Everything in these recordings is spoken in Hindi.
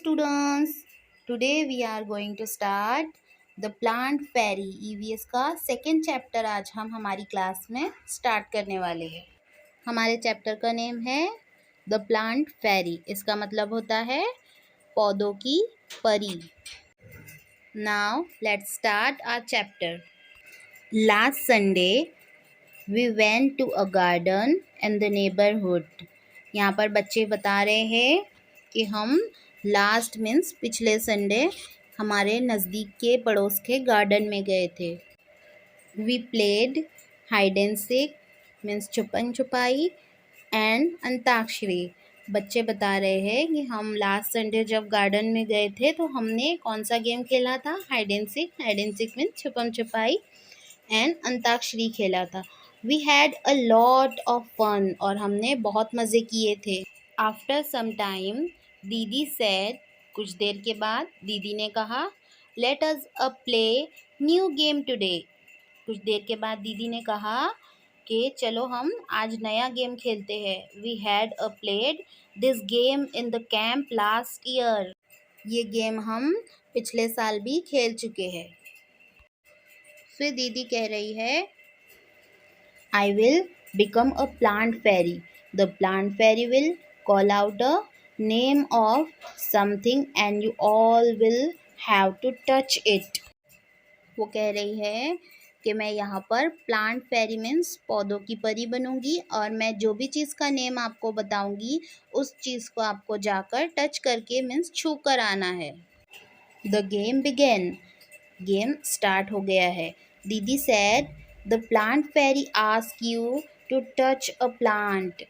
students, today we are going to start the plant fairy EVS का सेकेंड चैप्टर आज हम हमारी क्लास में स्टार्ट करने वाले हैं। हमारे चैप्टर का नेम है द प्लांट फेरी। इसका मतलब होता है पौधों की परी। Now let's start our chapter. Last Sunday we went to a garden in the neighbourhood. यहाँ पर बच्चे बता रहे हैं कि हम लास्ट मीन्स पिछले संडे हमारे नज़दीक के पड़ोस के गार्डन में गए थे। We played hide and seek means छुपन छुपाई एंड अंताक्षरी। बच्चे बता रहे हैं कि हम लास्ट संडे जब गार्डन में गए थे तो हमने कौन सा गेम खेला था? हाइड एंड सीक मीन्स छुपन छुपाई एंड अंताक्षरी खेला था। We had a lot of fun और हमने बहुत मज़े किए थे। After some time didi said, कुछ देर के बाद दीदी ने कहा, let us a play new game today. कुछ देर के बाद दीदी ने कहा कि चलो हम आज नया गेम खेलते हैं। We had a played this game in the camp last year. ये गेम हम पिछले साल भी खेल चुके हैं। फिर दीदी कह रही है, I will become a plant fairy. The plant fairy will call out a name of something and you all will have to touch it. वो कह रही है कि मैं यहाँ पर प्लांट फेरी मीन्स पौधों की परी बनूंगी और मैं जो भी चीज़ का नेम आपको बताऊंगी उस चीज़ को आपको जाकर टच करके मीन्स छू कर आना है। The game begin. Game start हो गया है। Didi said, the plant fairy ask you to touch a plant.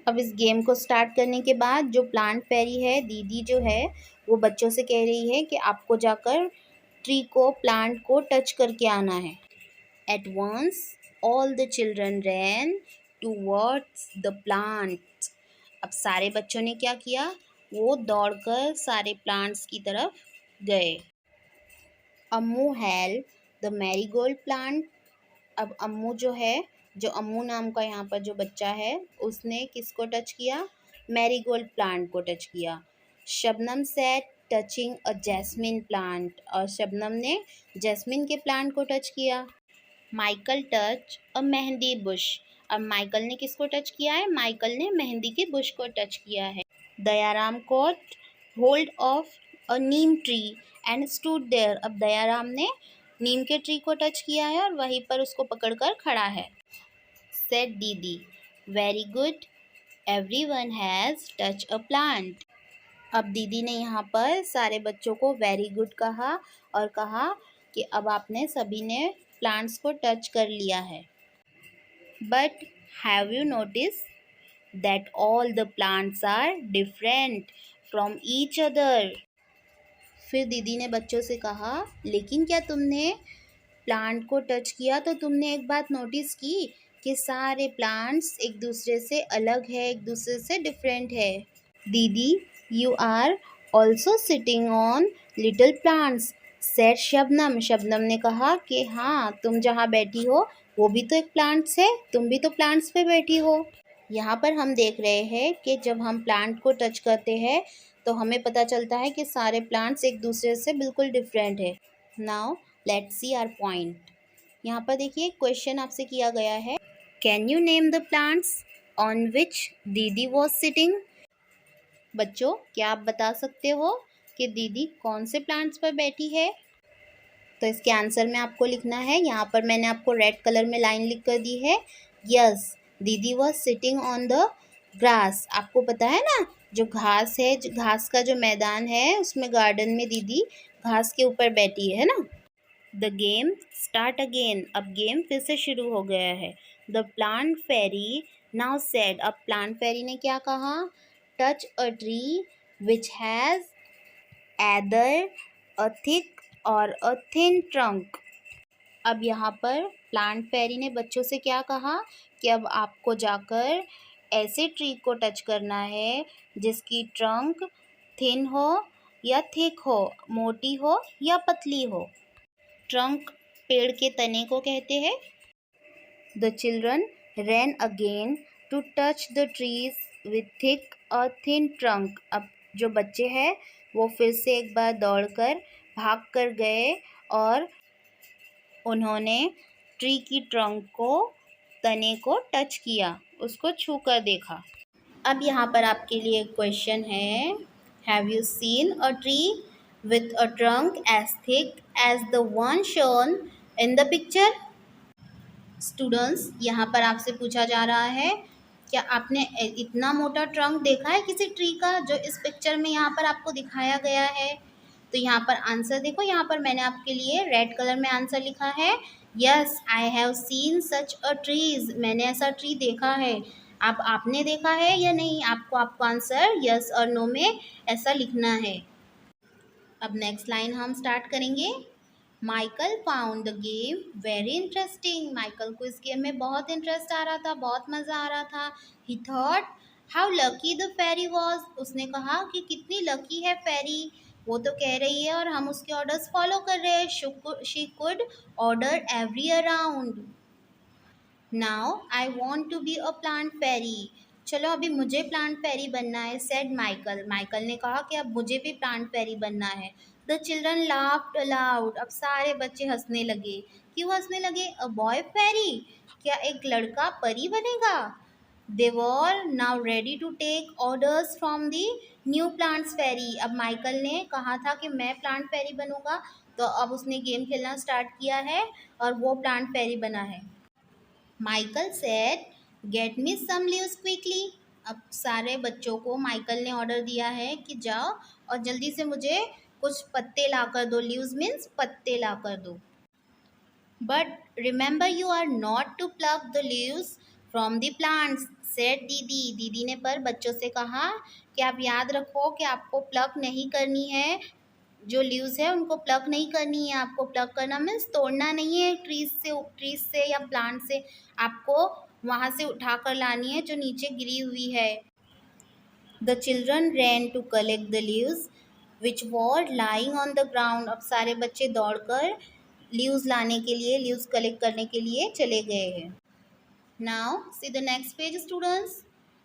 अब इस गेम को स्टार्ट करने के बाद जो प्लांट फेरी है, दीदी जो है वो बच्चों से कह रही है कि आपको जाकर ट्री को, प्लांट को टच करके आना है। At once all the children ran towards the plant. अब सारे बच्चों ने क्या किया? वो दौड़कर सारे प्लांट्स की तरफ गए। अम्मू हेल्ड द मैरीगोल्ड प्लांट। अब अम्मू जो है, जो अम्मू नाम का यहाँ पर जो बच्चा है, उसने किसको टच किया? मैरीगोल्ड प्लांट को टच किया। Shabnam said touching a jasmine plant. और शबनम ने जैस्मिन के प्लांट को टच किया। Michael touch a mehndi bush. अब माइकल ने किसको टच किया है? माइकल ने मेहंदी के बुश को टच किया है। Dayaram caught hold of a neem tree and stood there. अब दयाराम ने नीम के ट्री को टच किया है और वहीं पर उसको पकड़कर खड़ा है। सेड दीदी, very good, everyone has touch a plant. अब दीदी ने यहाँ पर सारे बच्चों को वेरी गुड कहा और कहा कि अब आपने सभी ने प्लांट्स को टच कर लिया है। But have you notice that all the plants are different from each other. फिर दीदी ने बच्चों से कहा, लेकिन क्या तुमने प्लांट को टच किया तो तुमने एक बात नोटिस की कि सारे प्लांट्स एक दूसरे से अलग है, एक दूसरे से डिफरेंट है। Didi, you are also sitting on little plants said Shabnam. Shabnam ने कहा कि हाँ, तुम जहाँ बैठी हो वो भी तो एक प्लांट्स है, तुम भी तो प्लांट्स पे बैठी हो। यहाँ पर हम देख रहे हैं कि जब हम प्लांट को टच करते हैं तो हमें पता चलता है कि सारे प्लांट्स एक दूसरे से बिल्कुल डिफरेंट है। Now let's see our point. यहाँ पर देखिए क्वेश्चन आपसे किया गया है, can you name the plants on which didi was sitting. बच्चों, क्या आप बता सकते हो कि दीदी कौन से प्लांट्स पर बैठी है? तो इसके आंसर में आपको लिखना है, यहाँ पर मैंने आपको रेड कलर में लाइन लिख कर दी है। यस, दीदी was sitting on the grass. आपको पता है ना, जो घास है, जो घास का जो मैदान है, उसमें गार्डन में दीदी घास के ऊपर बैठी है ना। The game start again. अब गेम फिर से शुरू हो गया है। The plant fairy now said. अब प्लांट फेरी ने क्या कहा? Touch a tree which has either a thick or a thin trunk. अब यहाँ पर प्लांट फेरी ने बच्चों से क्या कहा कि अब आपको जाकर ऐसे ट्री को टच करना है जिसकी ट्रंक थिन हो या थिक हो, मोटी हो या पतली हो। ट्रंक पेड़ के तने को कहते हैं। The children ran again to touch the trees with thick or thin trunk. अब जो बच्चे हैं वो फिर से एक बार दौड़कर भाग कर गए और उन्होंने ट्री की ट्रंक को, तने को टच किया, उसको छू कर देखा। अब यहाँ पर आपके लिए एक क्वेश्चन है, have you seen a tree with a trunk as thick as the one shown in the picture? Students, यहाँ पर आपसे पूछा जा रहा है, क्या आपने इतना मोटा ट्रंक देखा है किसी ट्री का जो इस पिक्चर में यहाँ पर आपको दिखाया गया है? तो यहाँ पर आंसर देखो, यहाँ पर मैंने आपके लिए रेड कलर में आंसर लिखा है, yes I have seen such a trees, मैंने ऐसा ट्री देखा है। आप आपने देखा है या नहीं? आपको आंसर यस और नो में ऐसा लिखना है। अब नेक्स्ट लाइन हम स्टार्ट करेंगे। Michael found the game very interesting, Michael को इस गेम में बहुत इंटरेस्ट आ रहा था, बहुत मज़ा आ रहा था। He thought how lucky the fairy was, उसने कहा कि कितनी लकी है फेरी, वो तो कह रही है और हम उसके ऑर्डर्स फॉलो कर रहे हैं। She could order every around. Now I want to be a plant fairy, चलो अभी मुझे प्लांट फेरी बनना है, सेड माइकल, माइकल ने कहा कि अब मुझे भी प्लांट फेरी बनना है। द चिल्ड्रन लाफ्ड अलाउड, अब सारे बच्चे हंसने लगे। क्यों हंसने लगे? अ बॉय फेरी, क्या एक लड़का परी बनेगा? They were now ready to take orders from the new plants fairy, अब माइकल ने कहा था कि मैं प्लांट फेरी बनूंगा, तो अब उसने गेम खेलना स्टार्ट किया है और वो प्लांट फेरी बना है। Michael said get me some leaves quickly, अब सारे बच्चों को माइकल ने ऑर्डर दिया है कि जाओ और जल्दी से मुझे कुछ पत्ते ला कर दो, लीव्स मीन्स पत्ते ला कर दो। But remember you are not to pluck the leaves from the plants, said didi, दीदी ने पर बच्चों से कहा कि आप याद रखो कि आपको प्लक नहीं करनी है, जो लीव्स है उनको प्लक नहीं करनी है। आपको प्लक करना मीन्स तोड़ना नहीं है ट्रीज से या प्लांट से, आपको वहाँ से उठा कर लानी है जो नीचे गिरी हुई है। The children ran to collect the leaves which were lying on the ground, अब सारे बच्चे दौड़कर लीव्स लाने के लिए, लीव्स कलेक्ट करने के लिए चले गए हैं। Now see the next page students,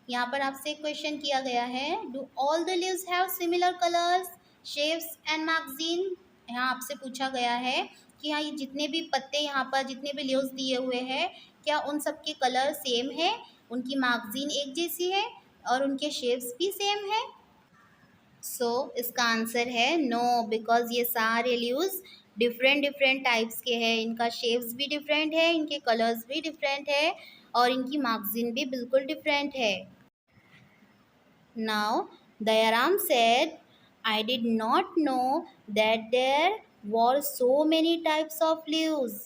यहाँ पर आपसे क्वेश्चन किया गया है, do all the leaves have similar colours shapes and magazine, यहाँ आपसे पूछा गया है कि हाँ ये जितने भी पत्ते यहाँ पर जितने भी लीव्स दिए हुए हैं क्या उन सब के कलर सेम है, उनकी मैगजीन एक जैसी है और उनके शेप्स भी सेम है? सो इसका आंसर है नो, बिकॉज ये सारे लीव्स डिफरेंट डिफरेंट टाइप्स के हैं, इनका शेप्स भी डिफरेंट है, इनके कलर्स भी डिफरेंट है और इनकी मैगजीन भी बिल्कुल डिफरेंट है। Now Dayaram said I did not know that there were so many types of leaves.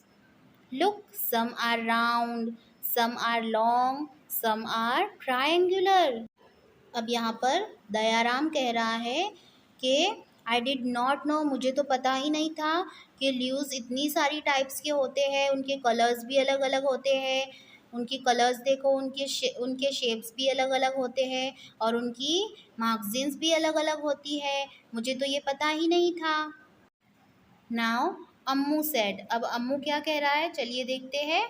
Look, some are round, some are long, some are triangular. अब यहाँ पर दयाराम कह रहा है कि आई डिड नॉट नो, मुझे तो पता ही नहीं था कि लीव्स इतनी सारी टाइप्स के होते हैं, उनके कलर्स भी अलग अलग होते हैं, उनकी कलर्स देखो, उनके शेप्स भी अलग अलग होते हैं और उनकी मैगजीन्स भी अलग अलग होती है, मुझे तो ये पता ही नहीं था। नाउ अम्मू सेड, अब अम्मू क्या कह रहा है चलिए देखते हैं।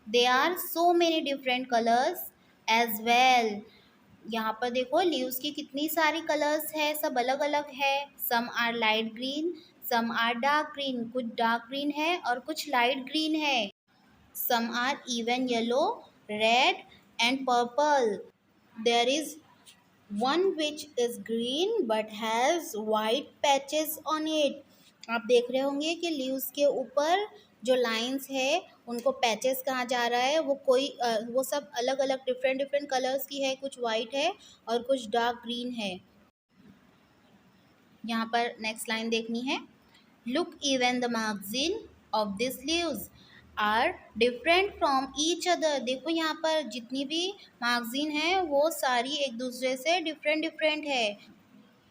They are so many different colours as well, यहाँ पर देखो लीव्स की कितनी सारी कलर्स है, सब अलग अलग है। Some are light green, some are dark green, कुछ डार्क ग्रीन है और कुछ लाइट ग्रीन है। Some are even yellow, red and purple, there is one which is green but has white patches on it, आप देख रहे होंगे कि लीव्स के ऊपर जो लाइंस है उनको पैचेस कहा जा रहा है, वो सब अलग अलग डिफरेंट डिफरेंट कलर्स की है, कुछ वाइट है और कुछ डार्क ग्रीन है। यहाँ पर नेक्स्ट लाइन देखनी है, look even the magazine of this leaves are different from each other, देखो यहाँ पर जितनी भी मैगजीन है वो सारी एक दूसरे से डिफरेंट डिफरेंट है।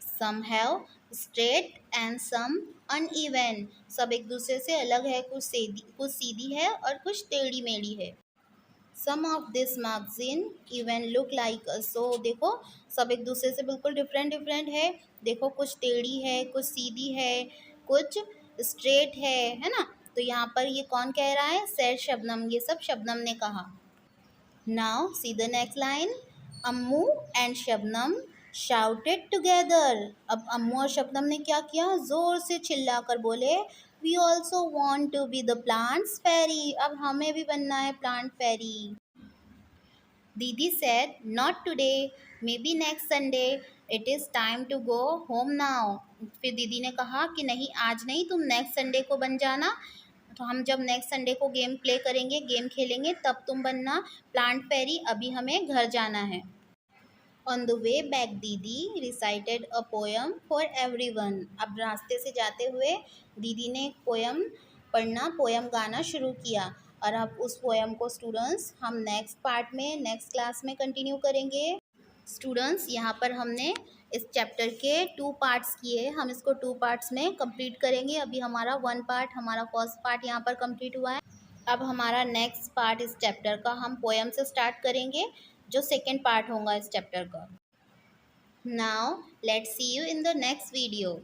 Some have straight and some uneven, सब एक दूसरे से अलग है, कुछ सीधी है और कुछ टेढ़ी मेढ़ी है। Some of this magazine even look like, so देखो सब एक दूसरे से बिल्कुल डिफरेंट डिफरेंट है, देखो कुछ टेढ़ी है, कुछ सीधी है, कुछ स्ट्रेट है ना। तो यहाँ पर ये कौन कह रहा है? सैड शबनम, ये सब शबनम ने कहा। Now see the next line, Ammu and Shabnam shouted together. अब अम्मू और शबनम ने क्या किया, जोर से चिल्लाकर बोले, we also want to be the plants fairy. अब हमें भी बनना है प्लांट फेरी. दीदी said, not today, maybe next Sunday. It is time to go home now. फिर दीदी ने कहा कि नहीं आज नहीं, तुम नेक्स्ट संडे को बन जाना. तो हम जब नेक्स्ट संडे को गेम प्ले करेंगे, गेम खेलेंगे, तब तुम बनना प्लांट फेरी. अभी हमें घर जाना है. On the way back, दीदी recited a poem for everyone. अब रास्ते से जाते हुए दीदी ने पोयम गाना शुरू किया. और अब उस पोयम को स्टूडेंट्स हम नेक्स्ट पार्ट में नेक्स्ट क्लास में कंटिन्यू करेंगे. स्टूडेंट्स यहाँ पर हमने इस चैप्टर के 2 पार्ट्स किए. हम इसको 2 पार्ट्स में कंप्लीट करेंगे. अभी हमारा 1 पार्ट, हमारा फर्स्ट पार्ट यहाँ पर कंप्लीट हुआ है. अब हमारा नेक्स्ट पार्ट इस चैप्टर का हम पोयम से स्टार्ट करेंगे, जो सेकेंड पार्ट होगा इस चैप्टर का. Now let's see you in the next video.